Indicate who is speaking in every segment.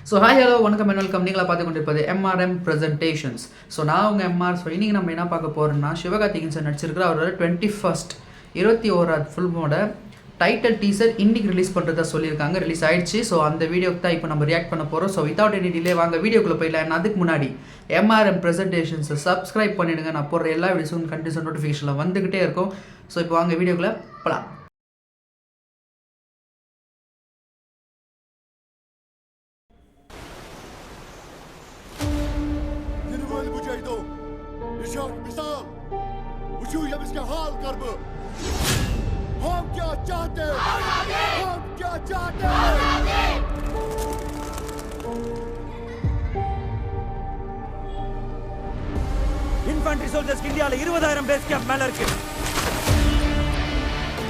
Speaker 1: So hi hello வணக்கம் and welcome. நீங்களா பார்த்து கொண்டிருப்பது MRM ப்ரெசன்டேஷன்ஸ். ஸோ நான் உங்கள் எம்ஆர். ஸோ இன்றைக்கி நம்ம என்ன பார்க்க போகிறோம்னா, சிவகார்த்திகேயன் சார் நடிச்சிருக்கிற அவரோட 21st 21வது ஃபில்மோட டைட்டில் டீசர் இன்றைக்கி ரிலீஸ் பண்ணுறதா சொல்லியிருக்காங்க. ரிலீஸ் ஆயிடுச்சு. ஸோ அந்த வீடியோக்கு தான் இப்போ நம்ம ரியாக்ட் பண்ண போகிறோம். ஸோ வித்தவுட் எனி டிலே வாங்க வீடியோக்குள்ளே போயிடலாம். அதுக்கு முன்னாடி MRM ப்ரெசன்டேஷன்ஸை சப்ஸ்கிரைப் பண்ணிவிடுங்க. நான் போடுற எல்லா வீடியோஸும் கண்டினியூஸ் நோட்டிஃபிகேஷனில் வந்துக்கிட்டே இருக்கும். ஸோ இப்போ வாங்க வீடியோக்குள்ளே போகலாம்.
Speaker 2: निशान मिसाल वजू अब इसका हाल कर दो. हम क्या चाहते हैं, हम क्या चाहते हैं.
Speaker 3: இன்ஃபன்ட்ரி சோல்ஜர்ஸ் இந்தியால 20000 பேஸ் கேம்ப் மேல இருக்கு.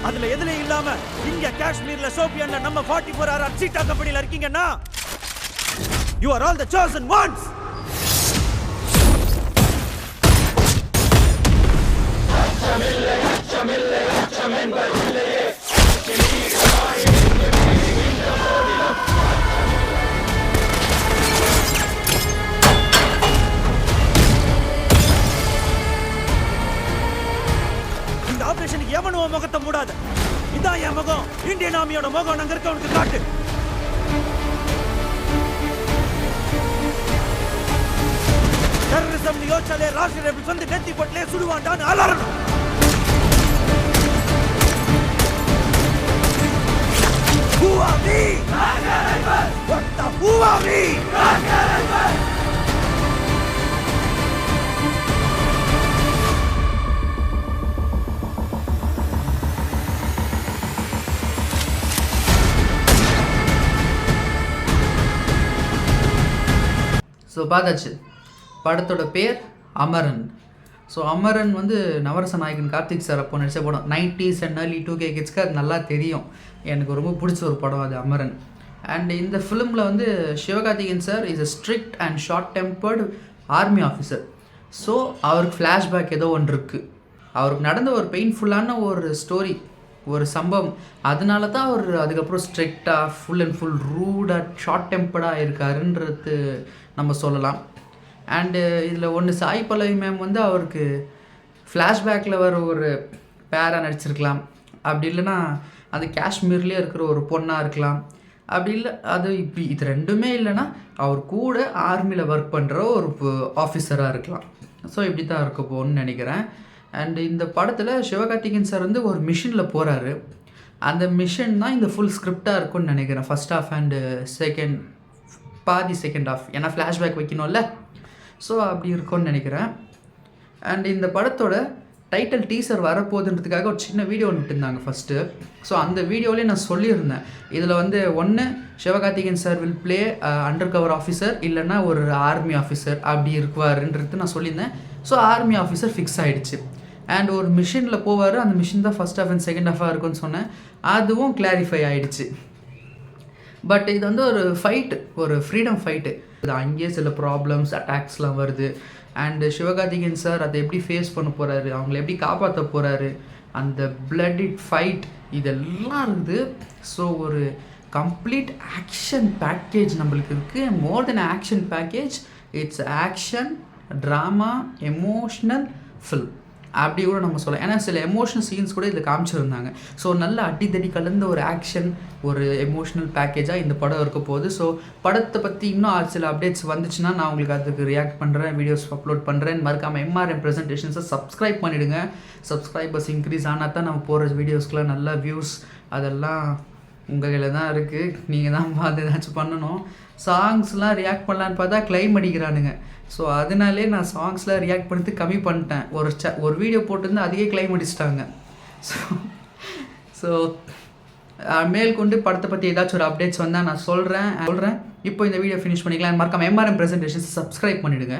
Speaker 3: அதுல எதுலயும் இல்லாம இங்க காஷ்மீர்ல சோபியான்ல நம்ம 44 ஆர் சீட்டா கம்பெனில இருக்கீங்கன்னா you are all the chosen ones. இந்த ஆபரேஷனுக்கு எவனும் முகத்தை மூடாத. இதான் என் முகம். இந்தியன் ஆர்மியோட முகம் அங்க இருக்கவனுக்கு காட்டு. டெரரிசம் யோசிச்சாலே ராஷ்டிரிய ரேபிள்ஸ் வந்து நெத்தி போட்டலே சுடுவாண்டான்னு அலறணும். Who are we? What the who are we?
Speaker 1: So பார்த்தாச்சு. படத்தோட பேர் அமரன். ஸோ அமரன் வந்து நவரச நாயகன் கார்த்திக் சார் அப்போ நடித்த படம். 90s அண்ட் early 2K கிட்ஸ்க்கு அது நல்லா தெரியும். எனக்கு ரொம்ப பிடிச்ச ஒரு படம் அது அமரன். அண்ட் இந்த ஃபிலிமில் வந்து Sivakarthikeyan sir is a strict and short tempered army officer. So அவருக்கு ஃப்ளாஷ்பேக் ஏதோ ஒன்று இருக்குது. அவருக்கு நடந்த ஒரு பெயின்ஃபுல்லான ஒரு ஸ்டோரி, ஒரு சம்பவம். அதனால தான் அவர் அதுக்கப்புறம் ஸ்ட்ரிக்டாக ஃபுல் அண்ட் ஃபுல் ரூடாக ஷார்ட் டெம்பர்டாக இருக்காருன்றது நம்ம சொல்லலாம். அண்டு இதில் ஒன்று சாய் பல்லவி மேம் வந்து அவருக்கு ஃப்ளாஷ்பேக்கில் வர ஒரு பேராக நடிச்சிருக்கலாம். அப்படி இல்லைன்னா அது காஷ்மீர்லேயே இருக்கிற ஒரு பொண்ணாக இருக்கலாம். அப்படி இல்லை அது இப்படி இது ரெண்டுமே இல்லைன்னா அவர் கூட ஆர்மியில் ஒர்க் பண்ணுற ஒரு ஆஃபீஸராக இருக்கலாம். ஸோ இப்படி தான் இருக்க போகணுன்னு நினைக்கிறேன். அண்டு இந்த படத்தில் சிவகார்த்திகேயன் சார் வந்து ஒரு மிஷனில் போகிறாரு. அந்த மிஷன் தான் இந்த ஃபுல் ஸ்கிரிப்டாக இருக்கும்னு நினைக்கிறேன். First half and second half. ஏன்னா ஃப்ளாஷ்பேக் வைக்கணும்ல. ஸோ அப்படி இருக்கும்னு நினைக்கிறேன். அண்ட் இந்த படத்தோட டைட்டில் டீசர் வரப்போகுதுன்றதுக்காக ஒரு சின்ன வீடியோ ஒன்று விட்டுருந்தாங்க ஃபஸ்ட்டு. ஸோ அந்த வீடியோவிலே நான் சொல்லியிருந்தேன், இதில் வந்து ஒன்று Sivakarthikeyan sir will play under cover officer, இல்லைன்னா ஒரு ஆர்மி ஆஃபீஸர் அப்படி இருக்குவாருன்றது நான் சொல்லியிருந்தேன். ஸோ ஆர்மி ஆஃபீஸர் ஃபிக்ஸ் ஆகிடுச்சு. அண்ட் ஒரு மிஷினில் போவார். அந்த மிஷின் தான் ஃபஸ்ட் ஹாஃப் அண்ட் செகண்ட் ஹாஃபாக இருக்குன்னு சொன்னேன். அதுவும் கிளாரிஃபை ஆகிடுச்சு. பட் இது வந்து ஒரு ஃபைட்டு, ஒரு ஃப்ரீடம் ஃபைட்டு. இது அங்கேயே சில ப்ராப்ளம்ஸ் அட்டாக்ஸ்லாம் வருது. அண்டு சிவகார்த்திகேயன் சார் அதை எப்படி ஃபேஸ் பண்ண போகிறாரு, அவங்கள எப்படி காப்பாற்ற போகிறாரு, அந்த பிளட் ஃபைட் இதெல்லாம் இருக்குது. ஸோ ஒரு கம்ப்ளீட் ஆக்ஷன் பேக்கேஜ் நம்மளுக்கு இருக்குது. More than action package, it's action, drama, emotional film அப்படி கூட நம்ம சொல்லலாம். ஏன்னா சில எமோஷனல் சீன்ஸ் கூட இதில் காமிச்சிருந்தாங்க. ஸோ நல்ல அடித்தடி கலந்த ஒரு ஆக்ஷன், ஒரு எமோஷ்னல் பேக்கேஜாக இந்த படம் இருக்க போகுது. ஸோ படத்தை பற்றி இன்னும் சில அப்டேட்ஸ் வந்துச்சுன்னா நான் உங்களுக்கு அதுக்கு ரியாக்ட் பண்ணுறேன், வீடியோஸ் அப்லோட் பண்ணுறேன். மறக்காமல் MRM ப்ரெசன்டேஷன்ஸை சப்ஸ்கிரைப் பண்ணிவிடுங்க. சப்ஸ்கிரைபர்ஸ் இன்க்ரீஸ் ஆனால் தான் நம்ம போகிற வீடியோஸ்க்குலாம் நல்ல வியூஸ் அதெல்லாம் உங்கள் கையில் தான் இருக்குது. நீங்கள் தான் பார்த்து ஏதாச்சும் பண்ணணும். சாங்ஸ்லாம் ரியாக்ட் பண்ணலான்னு பார்த்தா கிளைம் அடிக்கிறானுங்க. ஸோ அதனாலே நான் சாங்ஸ்லாம் ரியாக்ட் பண்ணிட்டு கம்மி பண்ணிட்டேன். ஒரு வீடியோ போட்டிருந்து அதுக்கே கிளைம் அடிச்சிட்டாங்க. ஸோ மேற்கொண்டு படத்தை பற்றி ஏதாச்சும் ஒரு அப்டேட்ஸ் வந்தால் நான் சொல்கிறேன். இப்போ இந்த வீடியோ ஃபினிஷ் பண்ணிக்கலாம். மறக்காம MRM ப்ரெசன்டேஷன்ஸ் சப்ஸ்கிரைப் பண்ணிவிடுங்க.